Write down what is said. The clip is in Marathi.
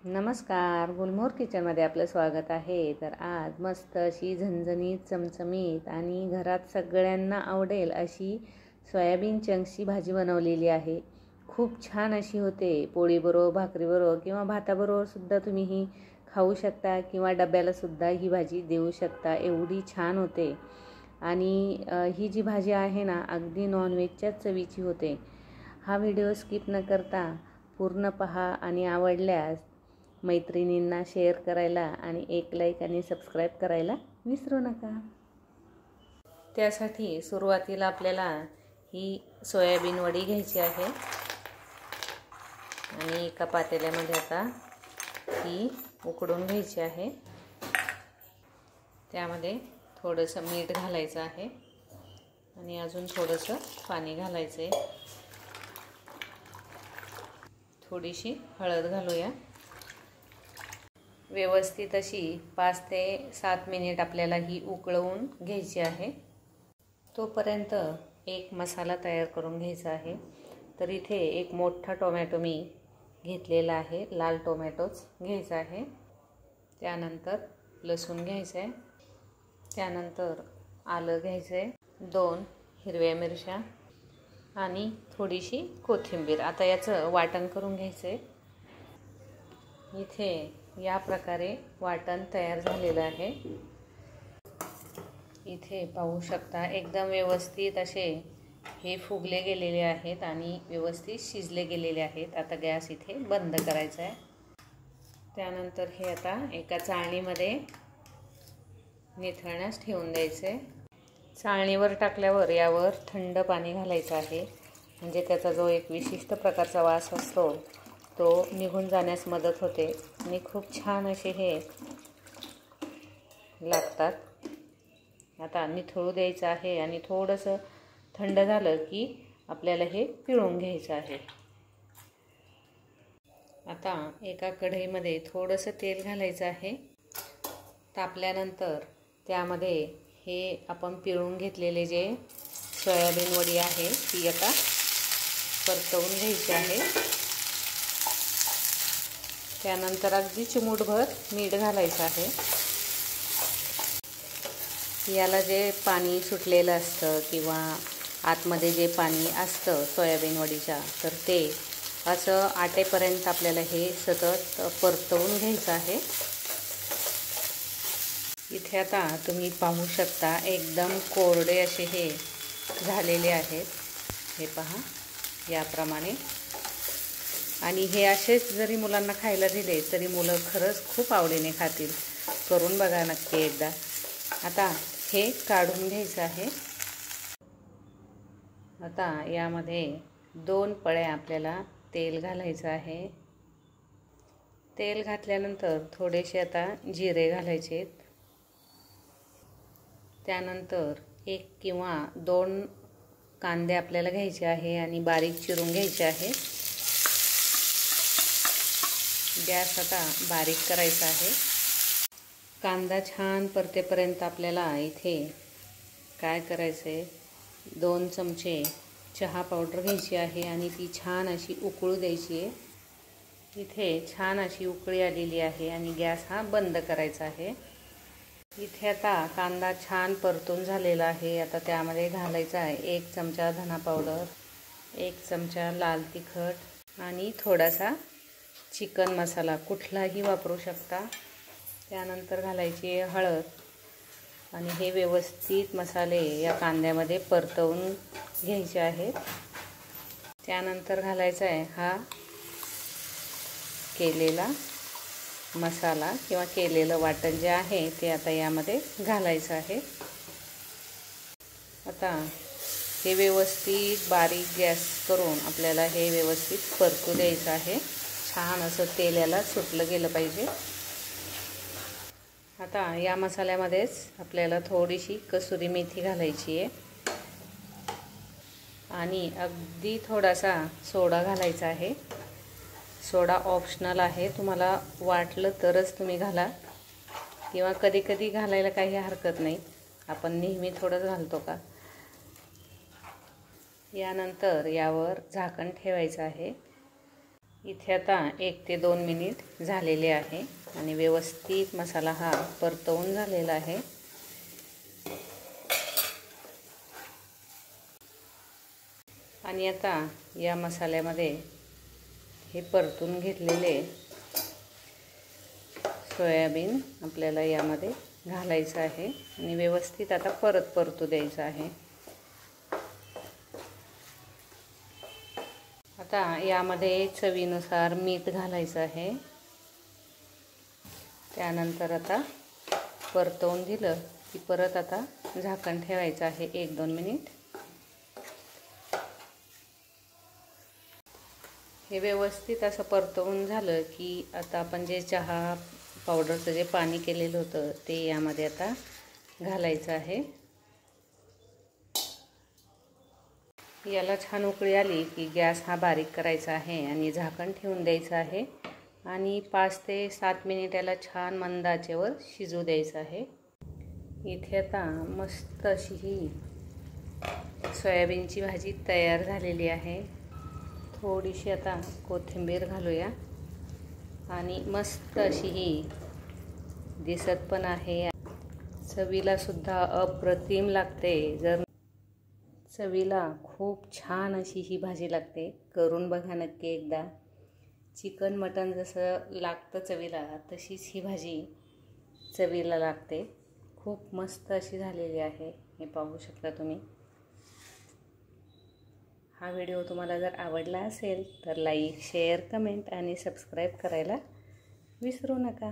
नमस्कार, गुलमोहर किचनमध्ये आपलं स्वागत आहे। तर आज मस्त अशी झणझणीत, चमचमीत आणि घरात सगळ्यांना आवडेल अशी सोयाबीन चंक्सची भाजी बनवलेली आहे। खूप छान अशी होते। पोळीबरोबर, भाकरीबरोबर किंवा भाताबरोबर सुद्धा तुम्ही ही खाऊ शकता किंवा डब्याला सुद्धा ही भाजी देऊ शकता। एवढी छान होते आणि ही जी भाजी आहे ना, अगदी नॉनव्हेजच्याच चवीची होते। हा व्हिडिओ स्किप न करता पूर्ण पहा आणि आवडल्यास मैत्रिणींना शेअर करायला आणि एक लाईक आणि सबस्क्राईब करायला विसरू नका। त्यासाठी सुरुवातीला आपल्याला ही सोयाबीन वडी घ्यायची आहे आणि एका पातेल्यामध्ये आता ही उकडून घ्यायची आहे। त्यामध्ये थोडंसं मीठ घालायचं आहे आणि अजून थोडंसं पाणी घालायचं आहे। थोडीशी हळद घालूया। व्यवस्थित अशी 5 ते 7 मिनिट आपल्याला ही उकळवून घ्यायची आहे। तोपर्यंत एक मसाला तयार करून घ्यायचा आहे। तर इथे एक मोठा टोमॅटो मी घेतलेला आहे, लाल टोमॅटोच घ्यायचा आहे। त्यानंतर लसूण घ्यायचं आहे, त्यानंतर आलं घ्यायचं आहे, 2 हिरव्या मिरच्या आणि थोडीशी कोथिंबीर। आता याचं वाटण करून घ्यायचं आहे। इथे या प्रकारे वाटण तयार झालेलं आहे। इथे पाहू शकता एकदम व्यवस्थित असे हे फुगले गेलेले आहेत आणि व्यवस्थित शिजले गेलेले आहेत। आता गॅस इथे बंद करायचा आहे। त्यानंतर हे आता एका चाळणीमध्ये निथळण्यास ठेवून द्यायचं आहे। चाळणीवर टाकल्यावर यावर थंड पाणी घालायचं आहे, म्हणजे त्याचा जो एक विशिष्ट प्रकारचा वास असतो तो निघून जाण्यास मदत होते आणि खूप छान असे हे लागतात। आता निथळू द्यायचं आहे आणि थोडंसं थंड झालं की आपल्याला हे पिळून घ्यायचं आहे। आता एका कढईमध्ये थोडंसं तेल घालायचं आहे। तापल्यानंतर त्यामध्ये हे आपण पिळून घेतलेले जे सोयाबीन वडी आहे ती आता परतवून घ्यायची आहे। त्यानंतर अगदी चिमूटभर मीठ घालायचं आहे। याला जे पाणी सुटलेलं असतं किंवा आतमध्ये जे पाणी असतं सोयाबीन वडीच्या, तर ते असं आटेपर्यंत आपल्याला हे सतत परतवून घ्यायचं आहे। इथे आता तुम्ही पाहू शकता एकदम कोरडे असे हे झालेले आहेत। हे पहा याप्रमाणे। आणि हे असेच जरी मुलांना खायला दिले तरी मुलं खरंच खूप आवडीने खातील। करून बघा नक्की एकदा। आता हे काढून घ्यायचं आहे। आता यामध्ये 2 पळ्या आपल्याला तेल घालायचं आहे। तेल घातल्यानंतर थोडेसे आता जिरे घालायचे। त्यानंतर 1 किंवा 2 कांदे आपल्याला घ्यायचे आहे आणि बारीक चिरून घ्यायचे आहे। गॅस आता बारीक करायचा आहे। कांदा छान परतेपर्यंत आपल्याला इथे काय करायचं आहे, 2 चमचे चहा पावडर घ्यायची आहे आणि ती छान अशी उकळू द्यायची आहे। इथे छान अशी उकळी आलेली आहे आणि गॅस हा बंद करायचा आहे। इथे आता कांदा छान परतून झालेला आहे। आता त्यामध्ये घालायचा आहे 1 चमचा धना पावडर, 1 चमचा लाल तिखट आणि थोडासा चिकन मसाला कुठलाही वापरू शकता। त्यानंतर घालायची हळद आणि हे व्यवस्थित मसाले या कांद्यामध्ये परतवून घ्यायचे आहेत। त्यानंतर घालायचा आहे हा केलेला मसाला किंवा केलेलं वाटण जे आहे ते आता यामध्ये घालायचं आहे। आता हे व्यवस्थित बारीक गॅस करून आपल्याला हे व्यवस्थित परतू द्यायचं आहे। छान असं तेल याला सुटलं गेलं पाहिजे। आता या मसाल्यामध्येच आपल्याला थोडीशी कसुरी मेथी घालायची आहे आणि अगदी थोडासा सोडा घालायचा आहे। सोडा ऑप्शनल आहे, तुम्हाला वाटलं तरच तुम्ही घाला किंवा कधी कधी घालायला काही हरकत नाही। आपण नेहमी थोडंच घालतो का। यानंतर यावर झाकण ठेवायचं आहे इथे आता 1 ते 2 मिनिट झालेले आहे आणि व्यवस्थित मसाला हा परतवून झालेला आहे. आणि आता या मसाल्यामध्ये हे परतून घेतलेले सोयाबीन आपल्याला यामध्ये घालायचं आहे आणि व्यवस्थित आता परतू द्यायचं आहे. आता यामध्ये चवीनुसार मीठ घालायचं आहे. त्यानंतर आता परतवून दिलं की परत आता झाकण ठेवायचं आहे 1-2 मिनिट. हे व्यवस्थित असं परतवून झालं की आता आपण जे चहा पावडरचं जे पाणी केलेलं होतं ते यामध्ये आता घालायचं आहे. याला छान उकळी आली की गॅस हा बारीक करायचा आहे आणि झाकण ठेवून द्यायचं आहे आणि 5 ते 7 मिनिट याला छान मंद आचेवर शिजू द्यायचं आहे. इथे आता मस्त अशी ही सोयाबीनची भाजी तयार झालेली आहे. थोडीशी आता कोथिंबीर घालूया आणि मस्त अशी ही दिसत पण आहे. चवीला सुद्धा अप्रतिम लागते. चवीला खूप छान अशी ही भाजी लागते. करून बघा नक्की एकदा. चिकन मटन जसं लागतं चवीला तशीच ही भाजी चवीला लागते. खूप मस्त अशी झालेली आहे. हे पाहू शकता तुम्ही. हा व्हिडिओ तुम्हाला जर आवडला असेल तर लाईक, शेअर, कमेंट आणि सबस्क्राईब करायला विसरू नका.